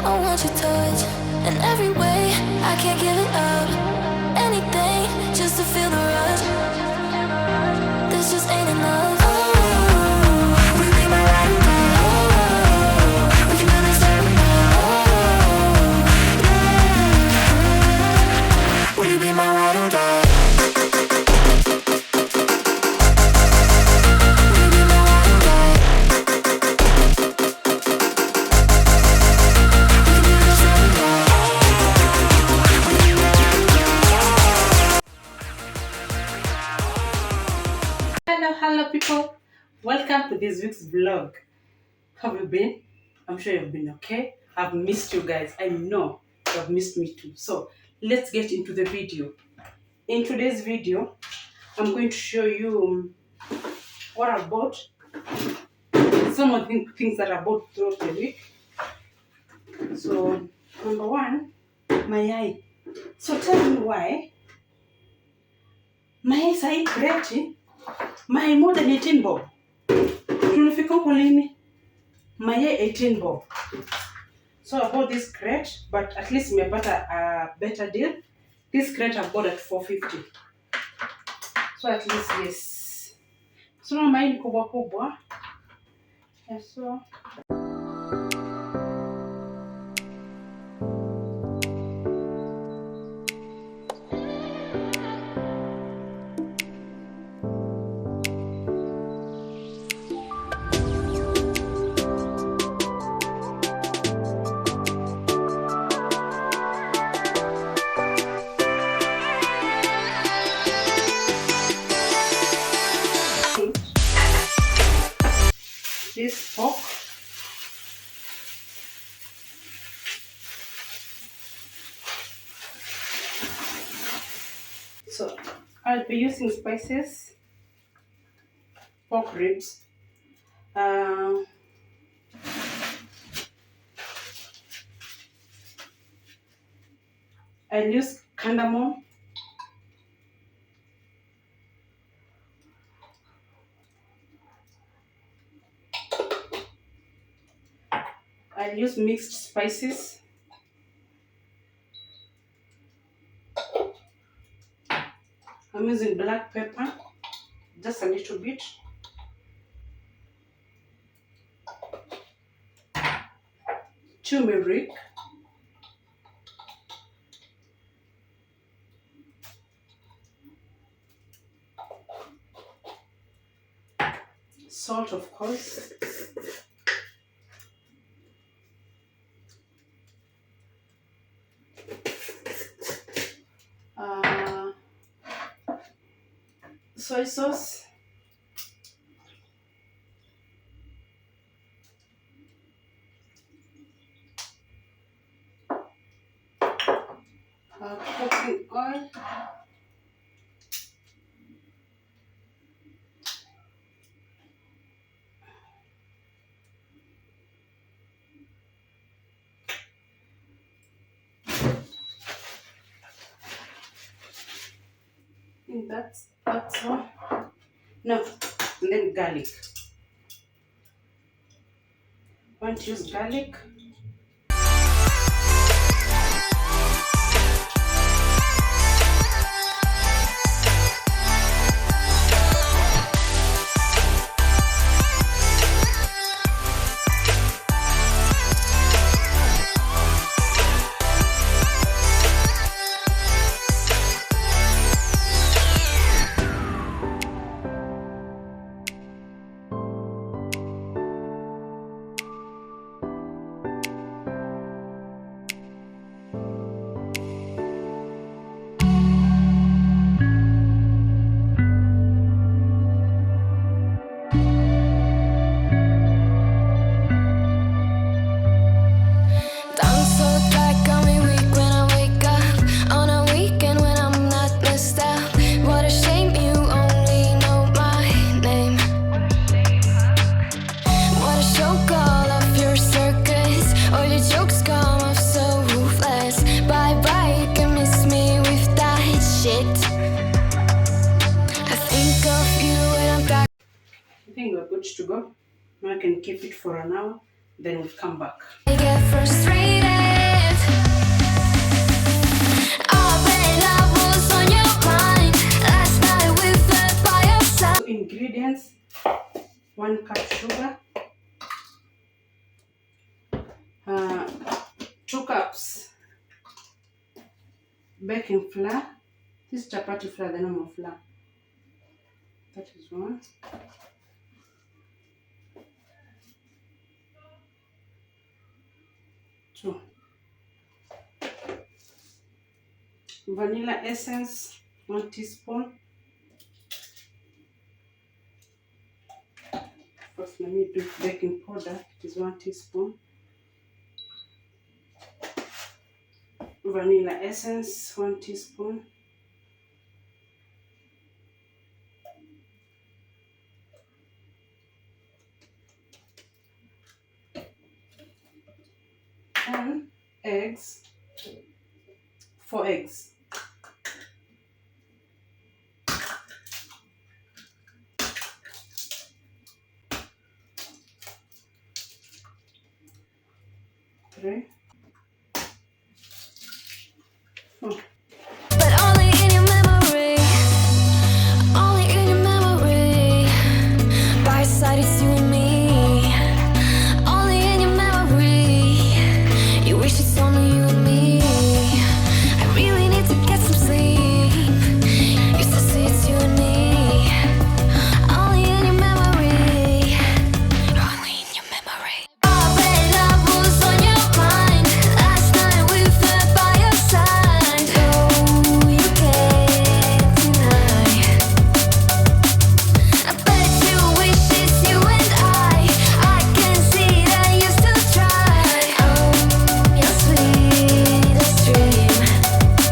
I want your touch in every way. I can't give it up. Anything just to feel the rush. This just ain't enough. Oh, we be my ride or die. Oh, we can do this every night. Oh, yeah. Will you be my ride or die? Hello people, welcome to this week's vlog. How have you been? I'm sure you've been okay. I've missed you guys. I know you have missed me too. So let's get into the video. In today's video, I'm going to show you what I bought, some of the things that I bought throughout the week. So number one, my eye. So tell me why my eyes are creating my more than 18 bob. Tunafika huko lini? My 18 bob. So I bought this crate, but at least nimepata a better deal. This crate I bought at 450. So at least yes. So now my ni kubwa kubwa. Yes, so this fork. So I'll be using spices, pork ribs, I'll use cardamom, I'll use mixed spices, I'm using black pepper, just a little bit, turmeric, salt of course, soy sauce, cooking oil, and that's all. No, and then garlic. I want to use garlic. I think we're good to go. Now I can keep it for an hour, then we'll come back. I get frustrated. essence, 1 cup sugar, 2 cups baking flour. This is chapati flour, the normal flour. That is 1. Two. Vanilla essence, 1 teaspoon. First, let me do baking powder. It is 1 teaspoon. Vanilla essence, 1 teaspoon. And eggs, 4 eggs. Three. 4. But only in your memory, only in your memory. By your side, it's you and me. Only in your memory. You wish it's only you and me. I really need to get some sleep. Used to say it's you and me. Only in your memory, only in your memory. Oh, babe, love was on your mind. Last night we fell by your side. Oh, you can't deny. I bet you wish it's you and I can see that you still try. Your sweetest dream,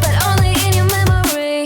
but only in your memory.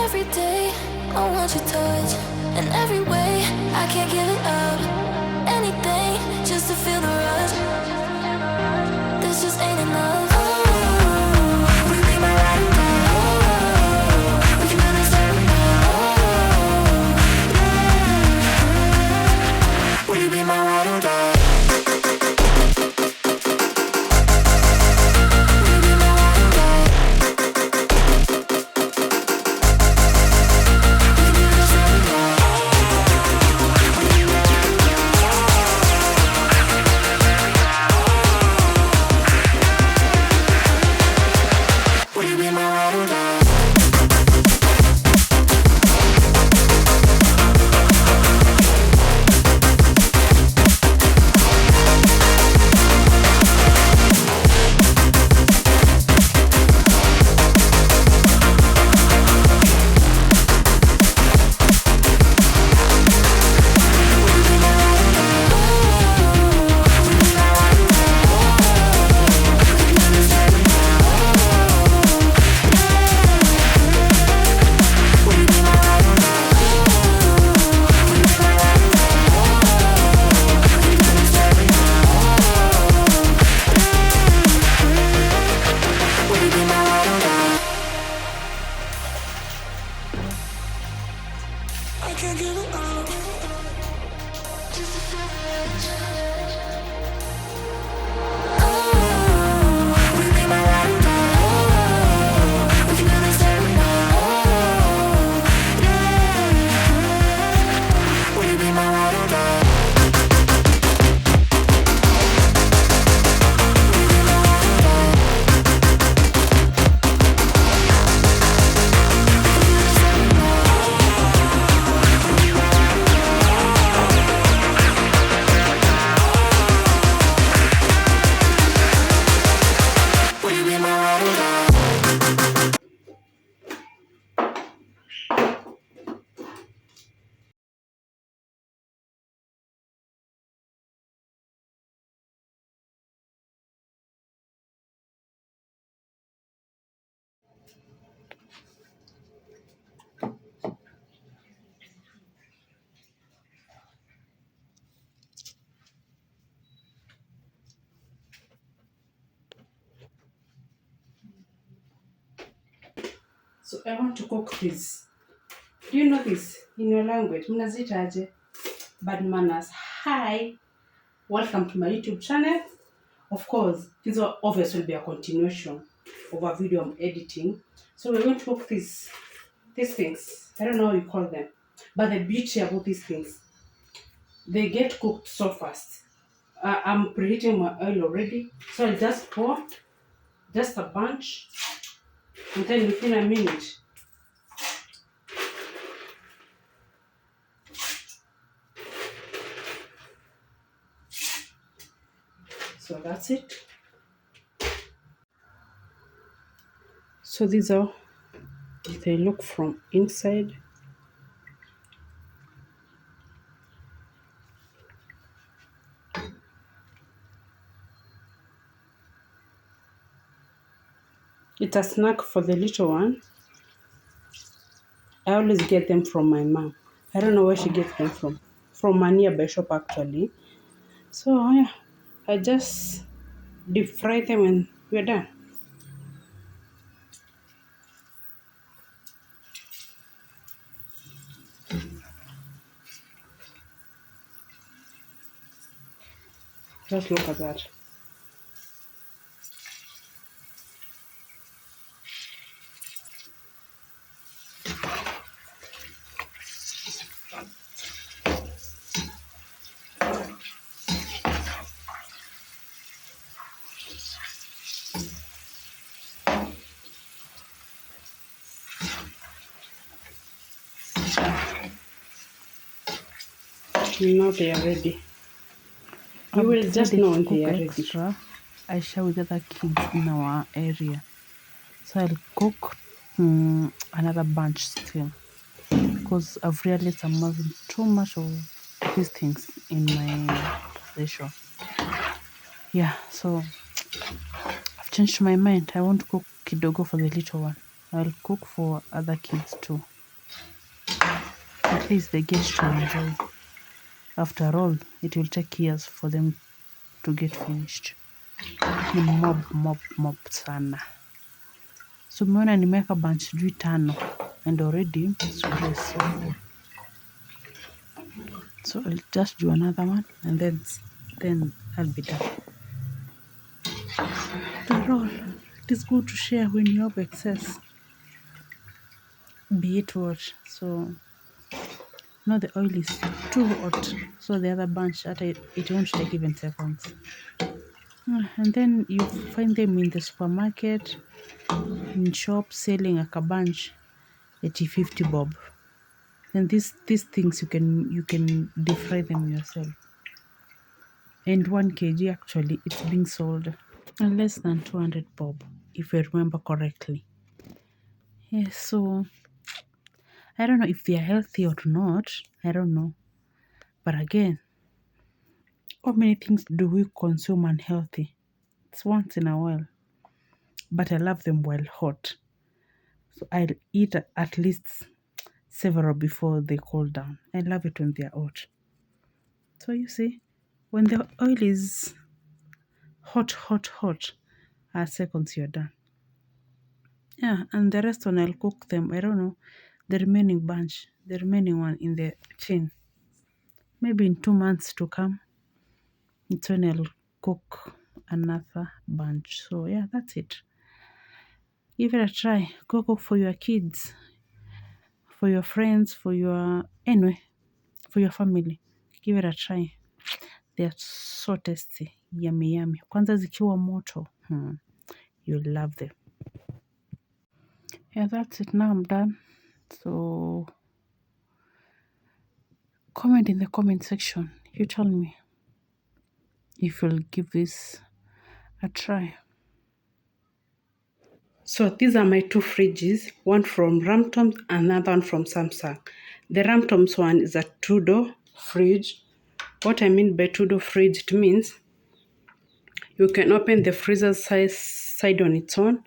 Every day I want your touch, and every way I can't give it up. anything just to feel the rush. This just ain't enough. Oh, will you be my ride or die? Oh, we can do this every night. Oh, will you be my ride or die? So I want to cook this. Do you know this in your language? Mnazitaje? Bad manners. Hi, welcome to my YouTube channel. Of course, this will obviously be a continuation of a video I'm editing. So we're going to cook these things. I don't know how you call them, but the beauty about these things, they get cooked so fast. I'm preheating my oil already, so I'll just pour just a bunch, and then within a minute. So that's it. So these are they look from inside. It's a snack for the little one. I always get them from my mom. I don't know where she gets them from a nearby shop actually. So yeah, I just deep fry them and we're done. Just look at that. Now they are ready. You will just know when they are ready. Extra, I share with other kids in our area. So I'll cook another bunch still because I've realized I'm having too much of these things in my possession. Yeah, so I've changed my mind. I won't cook kidogo for the little one. I'll cook for other kids too. At least they get to enjoy. After all, it will take years for them to get finished. Ni mob sana. So umeona nimeweka bunch sijui 5 and already stress so full. So I'll just do another one and then I'll be done. After all, it is good to share when you have excess. Be it what. So now the oil is too hot. So the other bunch, it won't take even seconds. And then you find them in the supermarket, in shops selling a bunch at 50 bob. And these things you can deep fry them yourself. And 1 kg actually it's being sold at less than 200 bob, if I remember correctly. Yes, so I don't know if they are healthy or not. I don't know. But again, how many things do we consume unhealthy? It's once in a while. But I love them while hot. So I'll eat at least several before they cool down. I love it when they're hot. So you see, when the oil is hot, seconds you're done. Yeah, and the rest one I'll cook them. I don't know, the remaining bunch, the remaining one in the tin. Maybe in 2 months to come, it's when I'll cook another bunch. So yeah, that's it. Give it a try. Go cook for your kids, for your friends, for your family. Give it a try. They are so tasty, yummy. Kwanza zikiwa moto, you'll love them. Yeah, that's it. Now I'm done. So comment in the comment section. You tell me if you'll give this a try. So these are my 2 fridges, one from Ramtom, another one from Samsung. The Ramtom's one is a 2-door fridge. What I mean by 2-door fridge, it means you can open the freezer side on its own.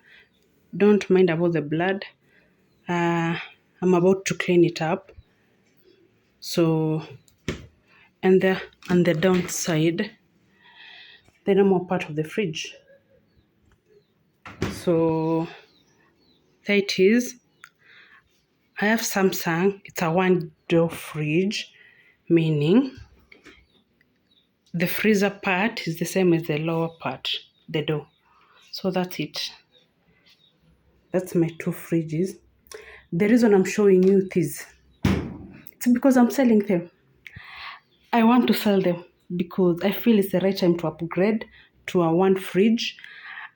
Don't mind about the blood. I'm about to clean it up. So, and on the downside, the normal part of the fridge. So there it is. I have Samsung. It's a 1-door fridge, meaning the freezer part is the same as the lower part, the door. So that's it. That's my 2 fridges. The reason I'm showing you this, it's because I'm selling them. I want to sell them because I feel it's the right time to upgrade to a 1 fridge.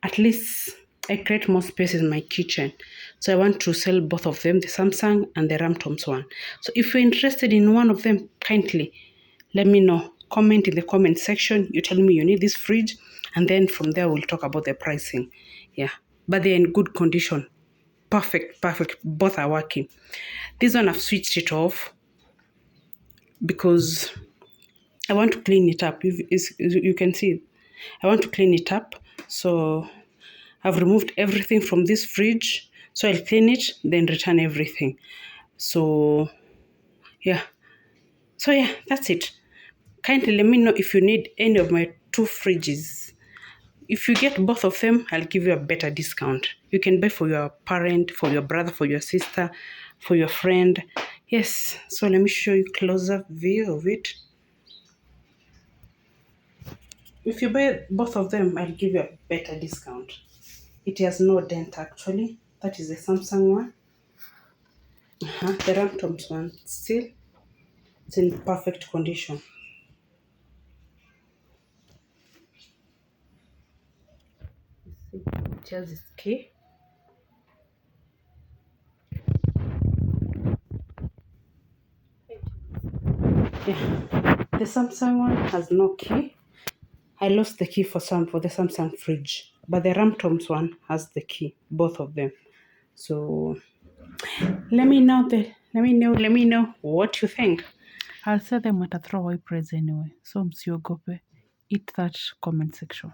At least I create more space in my kitchen. So I want to sell both of them, the Samsung and the Ramtom's one. So if you're interested in one of them, kindly let me know. Comment in the comment section. You tell me you need this fridge, and then from there we'll talk about the pricing. Yeah, but they're in good condition. Perfect. Both are working. This one I've switched it off because I want to clean it up. You can see, I want to clean it up. So I've removed everything from this fridge. So I'll clean it, then return everything. So yeah. That's it. Kindly let me know if you need any of my 2 fridges. If you get both of them, I'll give you a better discount. You can buy for your parent, for your brother, for your sister, for your friend. Yes, so let me show you closer view of it. If you buy both of them, I'll give you a better discount. It has no dent actually. That is the Samsung one. The Ramtom's one, still, it's in perfect condition. You see, it has its key. Yeah, the Samsung one has no key. I lost the key for the Samsung fridge, but the Ramtom's one has the key, both of them. So let me know what you think. I'll sell them at a throwaway price anyway, so msiogope. Eat that comment section.